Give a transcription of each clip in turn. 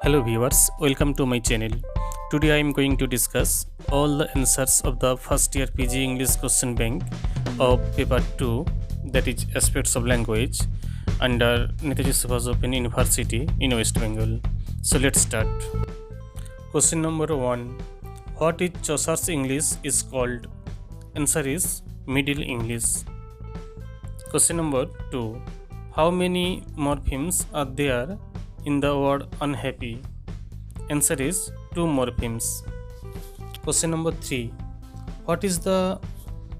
Hello viewers, welcome to my channel. Today I am going to discuss all the answers of the first year PG English question bank of paper 2, that is aspects of language, under Netaji Subhas Open University in West Bengal. So let's start. Question number 1. What is Chaucer's English is called? Answer is Middle English. Question number 2. How many morphemes are there in the word unhappy? Answer is 2 morphemes. Question number 3. What is the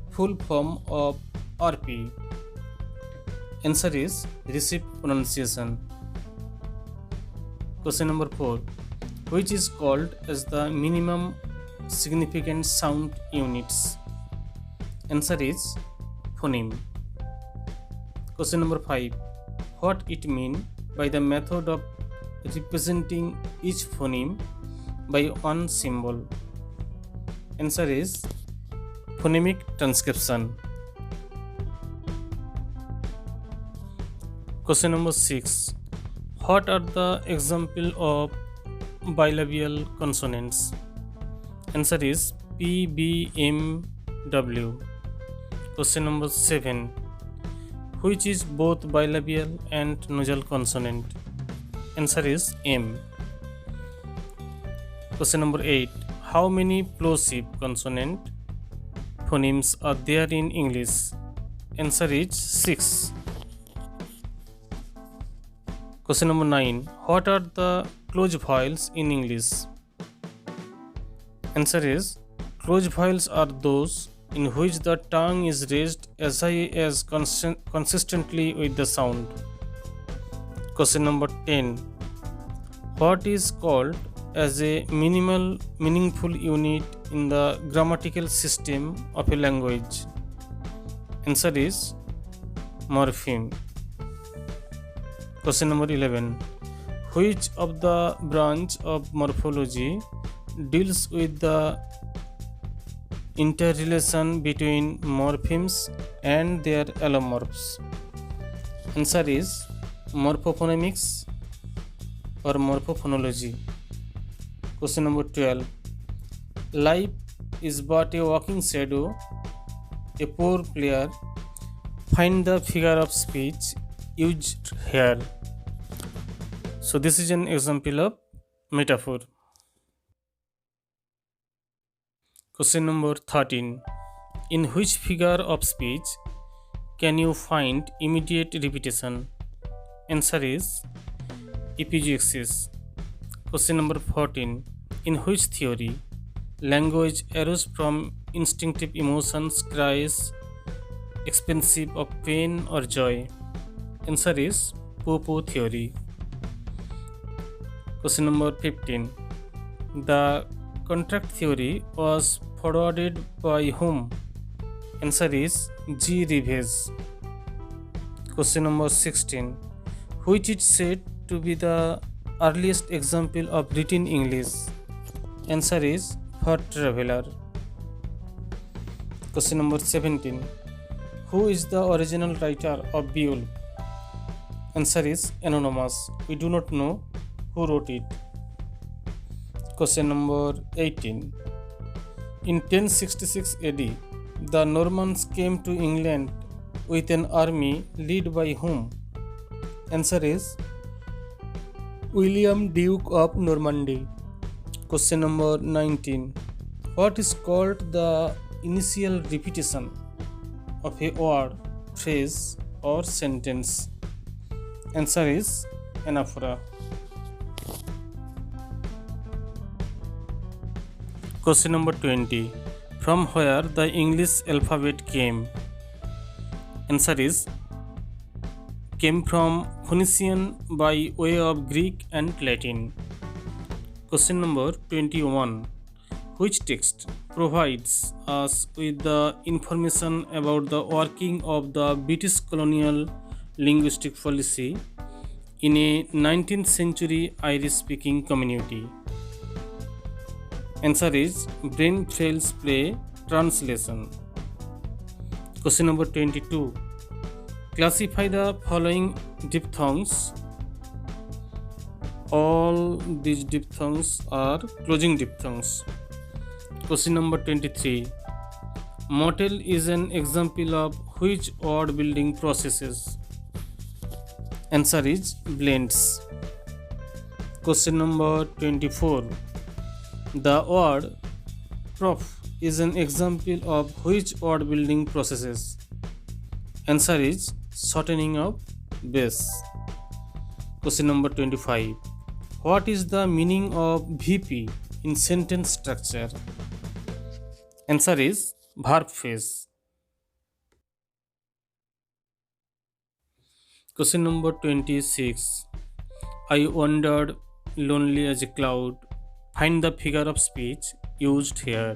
full form of RP? Answer is received pronunciation. Question number 4. Which is called as the minimum significant sound units? Answer is phoneme. Question number 5. What it mean by the method of representing each phoneme by one symbol? Answer is phonemic transcription. Question number 6. What are the example of bilabial consonants? Answer is P, B, M, W. Question number 7. Which is both bilabial and nasal consonant? Answer is M. Question number 8. How many plosive consonant phonemes are there in English? Answer is 6. Question number 9. What are the closed vowels in English? Answer is closed vowels are those in which the tongue is raised as high as consistently with the sound. Question number 10. What is called as a minimal meaningful unit in the grammatical system of a language? Answer is morpheme. Question number 11. Which of the branch of morphology deals with the interrelation between morphemes and their allomorphs? Answer is morphophonemics or morphophonology. Question number 12. Life is but a walking shadow, a poor player. Find the figure of speech used here. So this is an example of metaphor. Question number 13. In which figure of speech can you find immediate repetition? Answer is epigeuxis. Question number 14. In which theory language arose from instinctive emotions, cries, expensive of pain or joy? Answer is Popo theory. Question number 15. The contract theory was forwarded by whom? Answer is G. Reeves. Question number 16. Which is said to be the earliest example of written English? Answer is For Traveller. Question number 17. Who is the original writer of Beowulf? Answer is anonymous. We do not know who wrote it. Question number 18. In 1066 AD, the Normans came to England with an army led by whom? Answer is William Duke of Normandy. Question number 19. What is called the initial repetition of a word, phrase or sentence? Answer is anaphora. Question number 20. From where the English alphabet came? Answer is came from Phoenician by way of Greek and Latin. Question number 21. Which text provides us with the information about the working of the British colonial linguistic policy in a 19th century Irish speaking community? Answer is Brainfell's play Translation. Question number 22. Classify the following diphthongs All these diphthongs are closing diphthongs. Question number 23. Motel is an example of which word building processes? Answer is blends. Question number 24. The word prof is an example of which word building processes? Answer is shortening of base. Question number 25. What is the meaning of VP in sentence structure? Answer is verb phrase. Question number 26. I wandered lonely as a cloud. Find the figure of speech used here.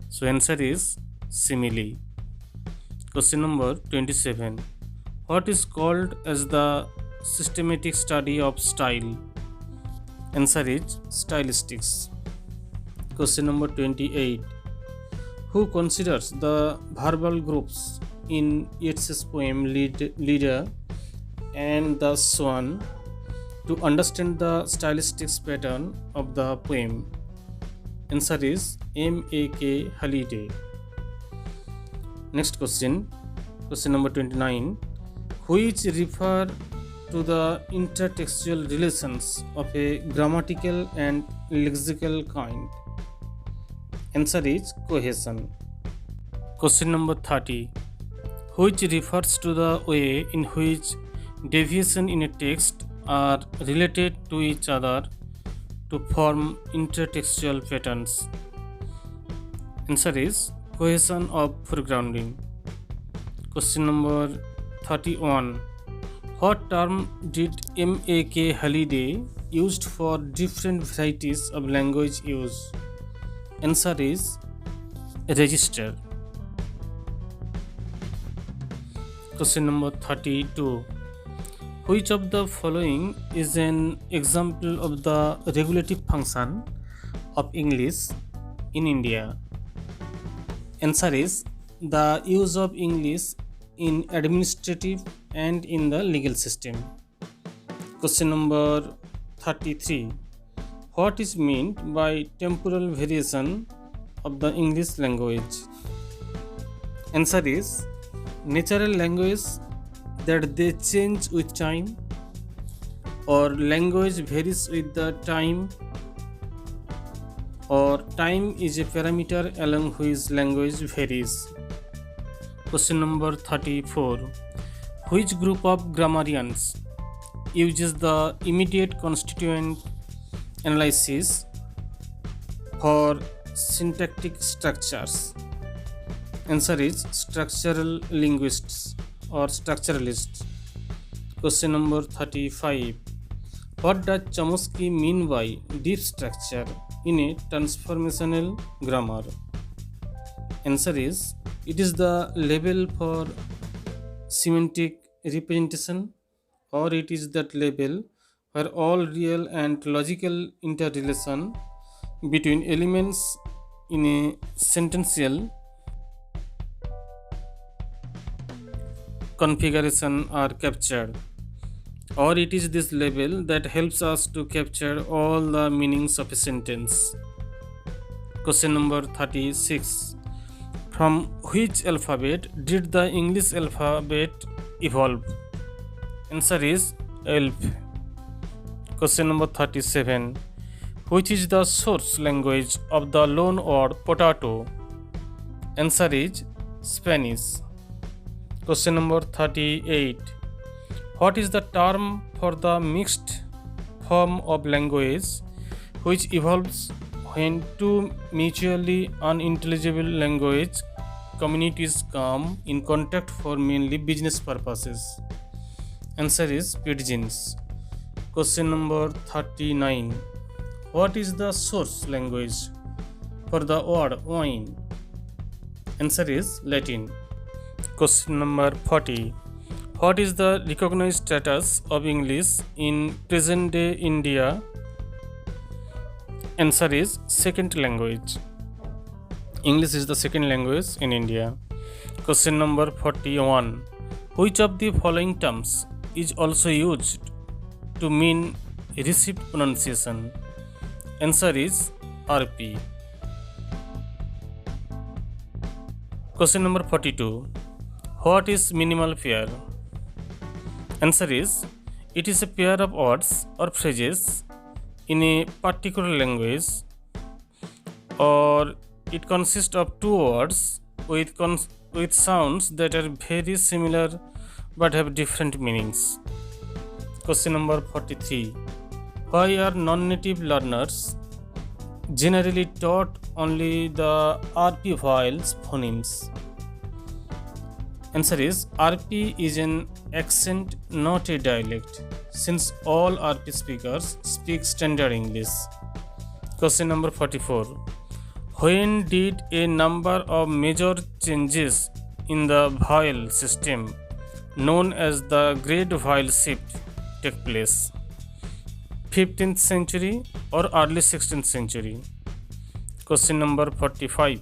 So answer is simile. Question number 27. What is called as the systematic study of style? Answer is stylistics. Question number 28. Who considers the verbal groups in Yeats's poem Leader and the Swan to understand the stylistics pattern of the poem? Answer is M.A.K. Halliday. Next question. Question number 29. Which refer to the intertextual relations of a grammatical and lexical kind? Answer is cohesion. Question number 30. Which refers to the way in which deviation in a text are related to each other to form intertextual patterns? Answer is cohesion of foregrounding. Question number 31. What term did M.A.K. Halliday used for different varieties of language use? Answer is register. Question number 32. Which of the following is an example of the regulative function of English in India? Answer is the use of English in administrative and in the legal system. Question number 33. What is meant by temporal variation of the English language? Answer is natural language that they change with time, or language varies with the time, or time is a parameter along which language varies. Question number 34. Which group of grammarians uses the immediate constituent analysis for syntactic structures? Answer is structural linguists or structuralists. Question number 35. What does Chomsky mean by deep structure in a transformational grammar? Answer is it is the label for semantic representation, or it is that label where all real and logical interrelation between elements in a sentential configuration are captured, or it is this label that helps us to capture all the meanings of a sentence. Question number 36. From which alphabet did the English alphabet evolve? Answer is ELF. Question number 37. Which is the source language of the loan word potato? Answer is Spanish. Question number 38. What is the term for the mixed form of language which evolves when two mutually unintelligible language communities come in contact for mainly business purposes? Answer is pidgins. Question number 39. What is the source language for the word wine? Answer is Latin. Question number 40. What is the recognized status of English in present day India? Answer is second language. English is the second language in India. Question number 41. Which of the following terms is also used to mean received pronunciation. Answer is RP. Question number 42. What is minimal pair? Answer is, it is a pair of words or phrases in a particular language, or it consists of two words with sounds that are very similar but have different meanings. Question number 43. Why are non-native learners generally taught only the RP vowels phonemes? Answer is, RP is an accent, not a dialect, since all RP speakers speak standard English. Question number 44. When did a number of major changes in the vowel system known as the Great Vowel Shift take place? 15th century or early 16th century? Question number 45.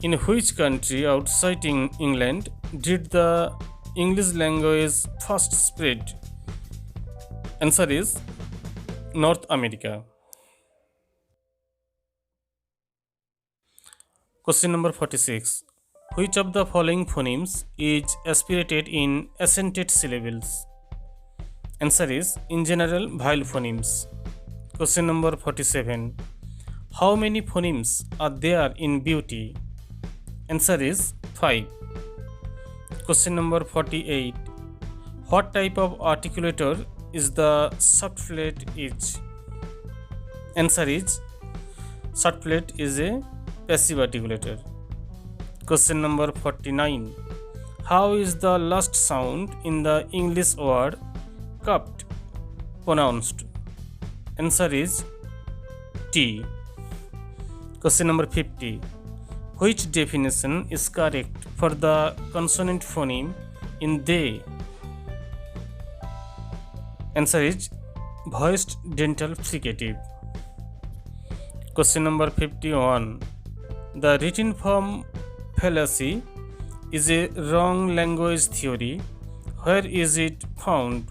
In which country outside England did the English language first spread? Answer is North America. Question number 46. Which of the following phonemes is aspirated in accented syllables? Answer is, in general, vowel phonemes. Question number 47. How many phonemes are there in beauty? Answer is 5. Question number 48. What type of articulator is the short-flat H? Answer is, short-flat is a passive articulator. Question number 49. How is the last sound in the English word cupped pronounced? Answer is T. Question number 50. Which definition is correct for the consonant phoneme in they? Answer is voiced dental fricative. Question number 51. The written form fallacy is a wrong language theory. Where is it found?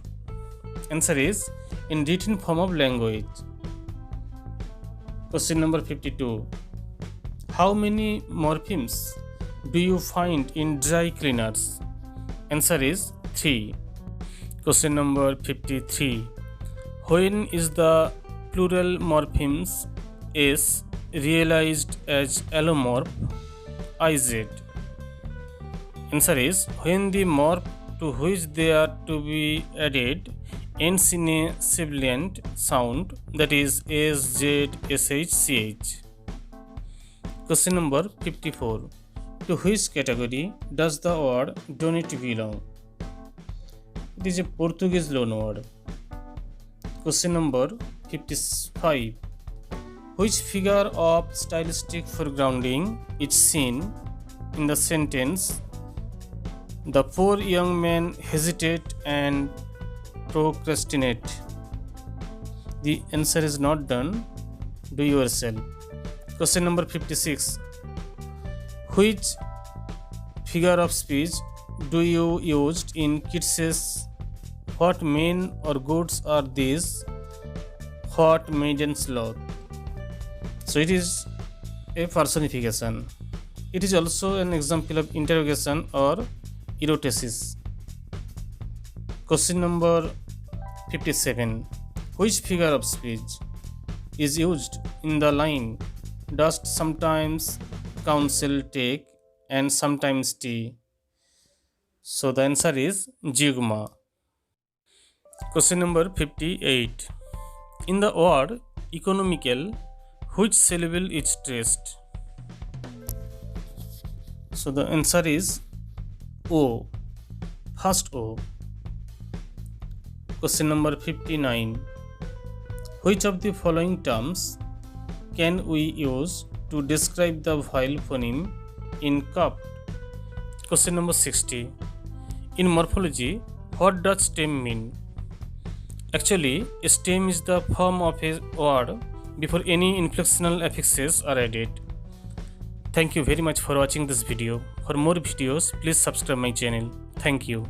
Answer is, in written form of language. Question number 52. How many morphemes do you find in dry cleaners? Answer is 3. Question number 53. When is the plural morphemes S realized as allomorph IZ? Answer is, when the morph to which they are to be added ends in a sibilant sound, that is S, Z, SH, CH. Question number 54. To which category does the word donate belong? It is a Portuguese loan word. Question number 55. Which figure of stylistic foregrounding is seen in the sentence, the poor young man hesitate and procrastinate? The answer is not done. Do yourself. Question number 56. Which figure of speech do you use in Keats's What men or goods are these? What maidens love? So it is a personification. It is also an example of interrogation or erotesis. Question number 57. Which figure of speech is used in the line, dost sometimes counsel take and sometimes tea? So the answer is jigma. Question number 58. In the word economical, which syllable is stressed? So the answer is O. First O. Question number 59. Which of the following terms can we use to describe the vowel phoneme in cup? Question number 60. In morphology, what does stem mean? Actually, a stem is the form of a word before any inflectional affixes are added. Thank you very much for watching this video. For more videos, please subscribe my channel. Thank you.